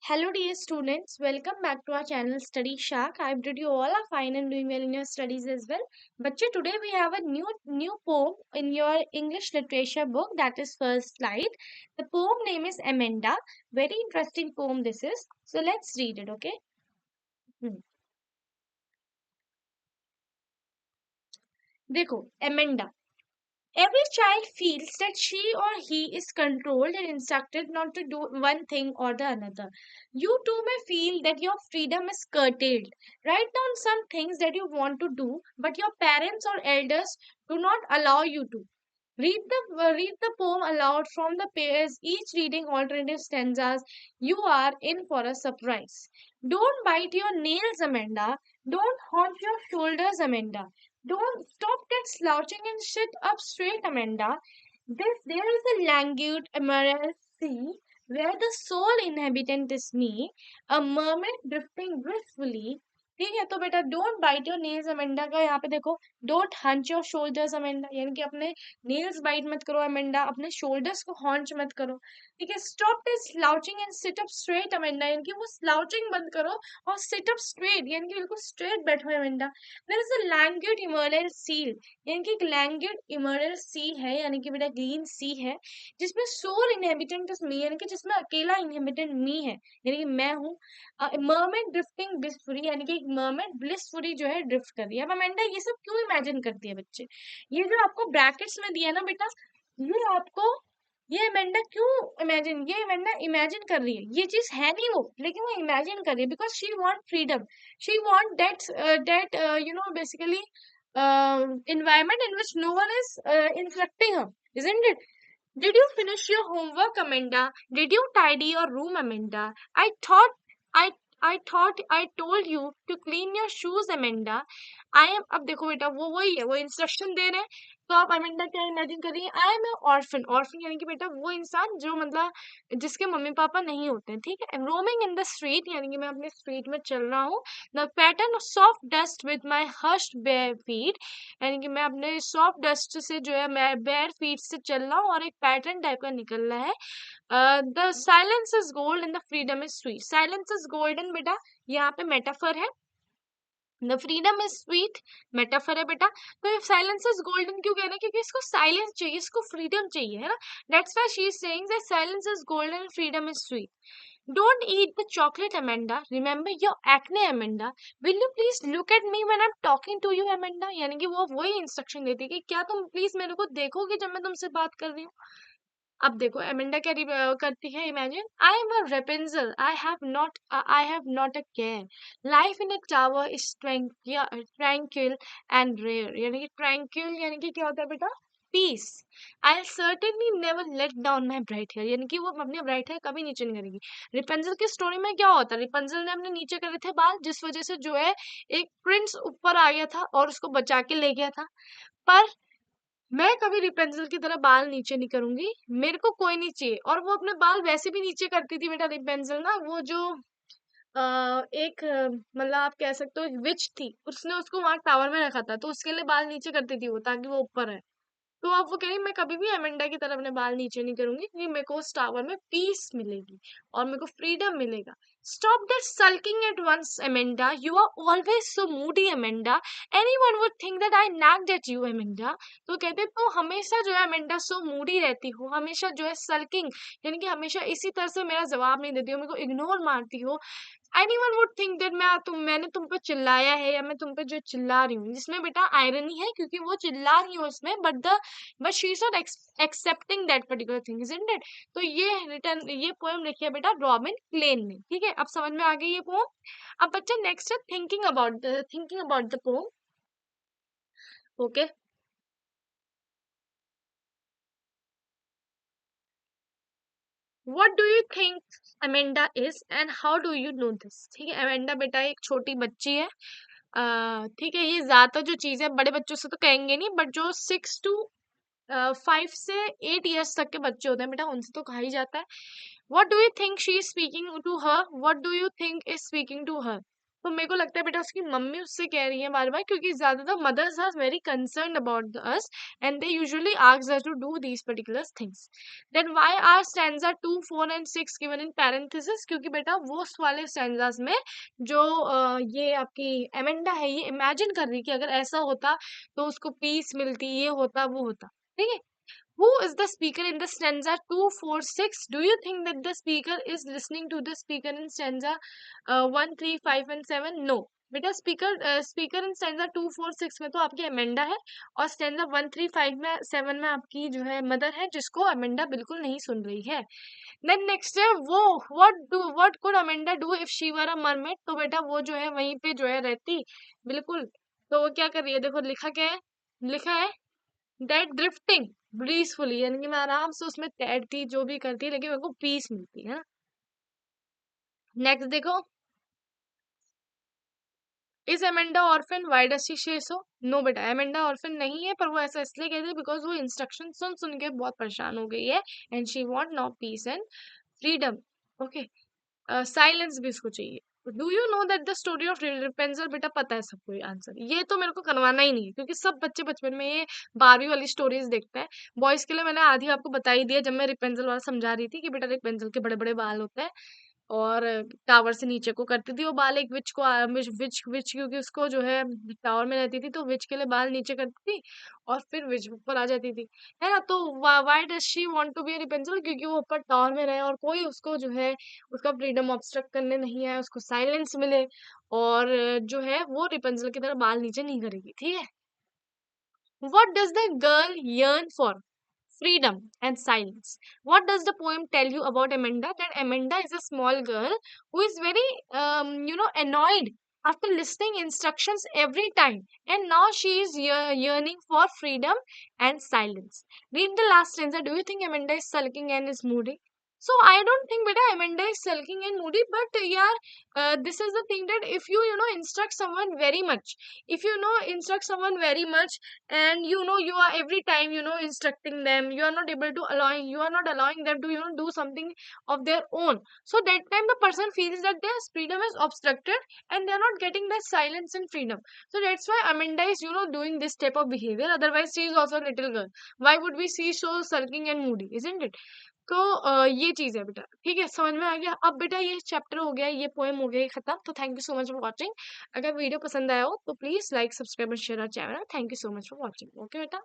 Hello dear students, welcome back to our channel Study Shark. I hope you all are fine and doing well in your studies as well. But today we have a new poem in your English literature book, that is first slide. The poem name is Amanda. Very interesting poem this is. So let's read it, okay? Hmm. देखो, Amanda. Every child feels that she or he is controlled and instructed not to do one thing or the another. You too may feel that your freedom is curtailed. Write down some things that you want to do, but your parents or elders do not allow you to. Read the poem aloud from the pairs, each reading alternative stanzas. You are in for a surprise. Don't bite your nails, Amanda. Don't haunt your shoulders, Amanda. Don't stop that slouching and sit up straight, Amanda. There is a languid emerald sea where the sole inhabitant is me, a mermaid drifting gracefully. ठीक है तो बेटा don't bite your nails अमेंडा का यहाँ पे देखो don't hunch your shoulders अमेंडा यानी कि अपने नेल्स बाइट मत करो अमेंडा अपने शोल्डर्स को हॉन्च मत करो ठीक है stop this slouching and sit up straight Amanda यानी कि वो स्लाउचिंग बंद करो और सिट अप स्ट्रेट यानी कि बिल्कुल स्ट्रेट बैठो Amanda there is a language इमर्सल सील यानी कि एक लैंग्वेज इमर्सल सी है यानी कि बेटा ग्रीन सी है जिसमें सोल इनहेबिटेंट इज मी यानी कि जिसमें अकेला इनहेबिटेंट मी है यानी कि मैं हूँ मर्मेड ड्रिफ्टिंग ब्लिसफुली यानी कि एक मर्मेड ब्लिसफुली जो है ड्रिफ्ट कर रही है अब अमेंडा ये सब क्यों इमेजिन करती है बच्चे ये जो आपको ब्रैकेट्स में दिया है ना बेटा ये आपको ये अमेंडा क्यों इमेजिन ये अमेंडा इमेजिन कर रही है ये चीज है नहीं वो लेकिन वो इमेजिन कर रही है because she want freedom she want that basically environment in which no one is instructing her isn't it did you finish your homework, Amanda? Did you tidy your room, Amanda? I I thought I told you to clean your shoes, Amanda. I am अब देखो बेटा वो वही है वो instruction दे रहे हैं तो आप अमेंडा क्या इमेजिन कर रही है I am a orphan orphan यानी कि बेटा वो इंसान जो मतलब जिसके मम्मी पापा नहीं होते हैं ठीक है रोमिंग इन द स्ट्रीट यानी कि मैं अपने स्ट्रीट में चल रहा हूँ the pattern of soft dust with my hurst bare feet यानी कि मैं अपने सॉफ्ट डस्ट से जो है मैं बेयर फीट से चल रहा हूँ और एक पैटर्न टाइप का निकल रहा है the silence is gold and the freedom is sweet silence is golden बेटा यहाँ पे मेटाफर है the freedom is sweet metaphor है बेटा तो ये साइलेंस इज गोल्डन क्यों कह रहे हैं क्योंकि इसको साइलेंस चाहिए इसको फ्रीडम चाहिए है ना that's why she is saying that silence is golden and freedom is sweet Don't eat the chocolate, Amanda. Remember your acne, Amanda. Will you please look at me when I'm talking to you, Amanda? यानी कि वो वही instruction देती है कि क्या तुम please मेरे को देखोगे जब मैं तुमसे बात कर रही हूँ अब देखो एमेंडा क्या करती है imagine I am a Rapunzel I have not a care life in a tower is tranquil and rare यानी कि ट्रैंक्विल यानी कि क्या होता है बेटा peace I certainly never let down my bright hair यानी कि वो अपने ब्राइट हेयर कभी नीचे नहीं करेगी रिपेंजल की स्टोरी में क्या होता है रिपेंजल ने अपने नीचे करे थे बाल जिस वजह से जो है एक प्रिंस ऊपर आ गया था और उसको बचा के ले गया था पर मैं कभी रिपेंसिल की तरह बाल नीचे नहीं करूंगी मेरे को कोई नहीं चाहिए और वो अपने बाल वैसे भी नीचे करती थी बेटा रिपेंसिल ना वो जो एक मतलब आप कह सकते हो विच थी उसने उसको वहां टावर में रखा था तो उसके लिए बाल नीचे करती थी वो ताकि वो ऊपर है तो अब वो कह रही मैं कभी भी एमेंडा की तरह अपने बाल नीचे नहीं करूंगी क्योंकि मेरे को उस टावर में पीस मिलेगी और मेरे को फ्रीडम मिलेगा stop that sulking at once Amanda you are always so moody Amanda anyone would think that I nagged at you Amanda तो कहते तो हमेशा जो है एमेंडा सो मूडी रहती हो हमेशा जो है सल्किंग यानी कि हमेशा इसी तरह से मेरा जवाब नहीं देती हो मेरे को इग्नोर मारती हो एनीवन वुड थिंक दैट मैंने तुम पे चिल्लाया है या मैं तुम पे जो चिल्ला रही हूँ जिसमें बेटा आयरनी है क्योंकि वो चिल्ला रही है उसमें but she is not accepting that particular thing isn't it तो ये पोएम लिखी है बेटा रॉबिन क्लेन ने ठीक है अब समझ में आ गई ये पोएम अब बच्चा नेक्स्ट है thinking about the poem okay what do you think Amanda is and how do you no this ठीक है अमेंडा बेटा एक छोटी बच्ची है ठीक है ये ज्यादा जो चीज है बड़े बच्चों से तो कहेंगे नहीं बट जो 6 to 5 से 8 years तक के बच्चे होते हैं बेटा उनसे तो कहा ही जाता है what do you think she is speaking to her what do you think is speaking to her तो मेरे को लगता है बेटा उसकी मम्मी उससे कह रही है बार बार, क्योंकि ज्यादातर mothers are very concern about us and they usually ask us to do these particular things. Then why are stanza 2, 4 and 6 given in parenthesis? क्योंकि बेटा वो उस वाले स्टैंजास में जो ये आपकी एमेंडा है ये इमेजिन कर रही कि अगर ऐसा होता तो उसको पीस मिलती, ये होता वो होता. ठीक है. Who is the speaker in the stanza 2, 4, 6? Do you think that the speaker is listening to the speaker in stanza 1, 3, 5 and 7? No. बेटा स्पीकर इन स्टैंजा 2, 4, 6 में तो आपकी अमेंडा है, और स्टैंजा 1, 3, 5 में 7 में आपकी जो है मदर है, जिसको अमेंडा बिल्कुल नहीं सुन रही है. देन नेक्स्ट है वो, what could Amanda do if she were a mermaid? तो बेटा वो जो है वहीं पे जो है रहती बिल्कुल. तो वो क्या कर रही है, देखो लिखा क्या है, लिखा है दैट ड्रिफ्टिंग ब्रीजफुली, यानी कि मैं आराम से उसमें तैरती जो भी करती लेकिन मेरे को पीस मिलती है. नेक्स्ट देखो, is Amanda orphan, why does she से सो? नो बेटा, एमेंडा ऑर्फन नहीं है, पर वो ऐसा इसलिए कहती है बिकॉज वो इंस्ट्रक्शन सुन सुन के बहुत परेशान हो गई है and she want now peace and freedom. Okay. Silence भी इसको चाहिए. Do you know that the story of Rapunzel? बेटा पता है सबको ये आंसर, ये तो मेरे को करवाना ही नहीं है क्योंकि सब बच्चे बचपन में ये बारहवीं वाली स्टोरीज देखते हैं. बॉयज के लिए मैंने आधी आपको बता ही दिया जब मैं रिपेंजल वाला समझा रही थी कि बेटा रिपेंजल के बड़े बड़े बाल होते हैं और टावर से नीचे को करती थी वो बाल. एक विच को विच विच क्योंकि उसको जो है टावर में रहती थी तो विच के लिए बाल नीचे करती थी और फिर विच ऊपर आ जाती थी, है ना. तो why does she want to be Rapunzel? क्योंकि वो ऊपर टावर में रहे और कोई उसको जो है उसका फ्रीडम ऑब्स्ट्रक्ट करने नहीं आए, उसको साइलेंस मिले और जो है वो रिपेंजल की तरह बाल नीचे नहीं करेगी. ठीक है. What does the girl yearn for? Freedom and silence. What does the poem tell you about Amanda? That Amanda is a small girl who is very, annoyed after listening instructions every time, and now she is yearning for freedom and silence. Read the last stanza. Do you think Amanda is sulking and is moody? So I don't think beta Amanda is sulking and moody, but yeah, this is the thing that if instruct someone very much, if instruct someone very much and you are every time instructing them, you are not allowing them to do something of their own, so that time the person feels that their freedom is obstructed and they are not getting that silence and freedom. So that's why Amanda is doing this type of behavior. Otherwise she is also a little girl. Why would we see so sulking and moody, isn't it? तो ये चीज है बेटा. ठीक है, समझ में आ गया. अब बेटा ये चैप्टर हो गया, ये पोएम हो गया खत्म. तो thank you so much for watching. अगर वीडियो पसंद आया हो तो please like, subscribe and share our channel. Thank you so much for watching. Okay बेटा.